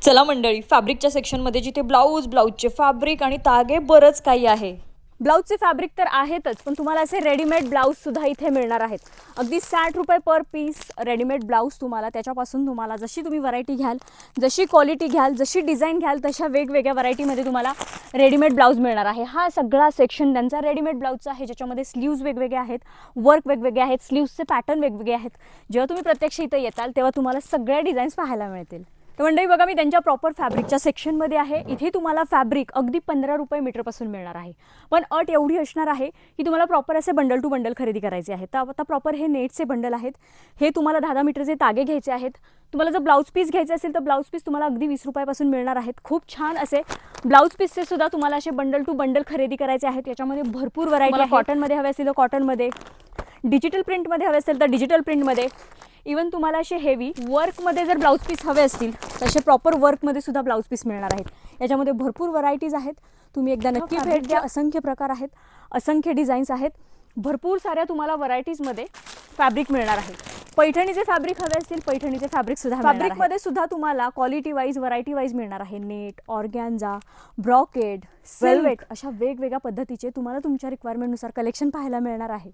चला मंडळी, फॅब्रिकच्या सेक्शनमध्ये जिथे ब्लाऊजचे फॅब्रिक आणि तागे बरंच काही आहे. ब्लाऊजचे फॅब्रिक तर आहेतच, पण तुम्हाला असे रेडीमेड ब्लाऊजसुद्धा इथे मिळणार आहेत. अगदी 60 रुपये पर पीस रेडीमेड ब्लाऊज तुम्हाला. त्याच्यापासून तुम्हाला जशी तुम्ही व्हरायटी घ्याल, जशी क्वालिटी घ्याल, जशी डिझाईन घ्याल, तशा वेगवेगळ्या व्हरायटीमध्ये तुम्हाला रेडीमेड ब्लाऊज मिळणार आहे. हा सगळा सेक्शन त्यांचा रेडीमेड ब्लाऊजचा आहे, ज्याच्यामध्ये स्लीव्ज वेगवेगळे आहेत, वर्क वेगवेगळे आहेत, स्लीव्सचे पॅटर्न वेगवेगळे आहेत. जेव्हा तुम्ही प्रत्यक्ष इथं येताल तेव्हा तुम्हाला सगळ्या डिझाईन्स पाहायला मिळतील. तर मंडळी बघा, मी त्यांच्या प्रॉपर फॅब्रिकच्या सेक्शनमध्ये आहे. इथे तुम्हाला फॅब्रिक अगदी 15 रुपये मीटरपासून मिळणार आहे. पण अट एवढी असणार आहे की तुम्हाला प्रॉपर असे बंडल टू बंडल खरेदी करायचे आहेत. तर आता प्रॉपर हे नेटचे बंडल आहेत. हे तुम्हाला 10-10 मीटरचे तागे घ्यायचे आहेत. तुम्हाला जर ब्लाऊज पीस घ्यायचे असेल तर ब्लाऊज पीस तुम्हाला अगदी 20 रुपयापासून मिळणार आहेत. खूप छान असे ब्लाऊज पीसचे सुद्धा तुम्हाला असे बंडल टू बंडल खरेदी करायचे आहेत. याच्यामध्ये भरपूर व्हरायटी. कॉटनमध्ये हवे असेल तर कॉटनमध्ये, डिजिटल प्रिंटमध्ये हवे असेल तर डिजिटल प्रिंटमध्ये, इवन तुम्हाला असे हेवी वर्कमध्ये जर ब्लाऊज पीस हवे असतील तर असे प्रॉपर वर्कमध्ये सुद्धा ब्लाऊज पीस मिळणार आहेत. याच्यामध्ये भरपूर व्हरायटीज आहेत. तुम्ही एकदा नक्की भेट द्या. असंख्य प्रकार आहेत, असंख्य डिझाईन्स आहेत. भरपूर साऱ्या तुम्हाला व्हरायटीजमध्ये फॅब्रिक मिळणार आहे. पैठणीचे फॅब्रिक हवे असतील, पैठणीचे फॅब्रिक सुद्धा फॅब्रिकमध्ये सुद्धा तुम्हाला क्वालिटी वाईज, व्हरायटी वाईज मिळणार आहे. नेट, ऑर्गॅन्झा, ब्रॉकेड, वेल्वेट अशा वेगवेगळ्या पद्धतीचे तुम्हाला तुमच्या रिक्वायरमेंटनुसार कलेक्शन पाहायला मिळणार आहे.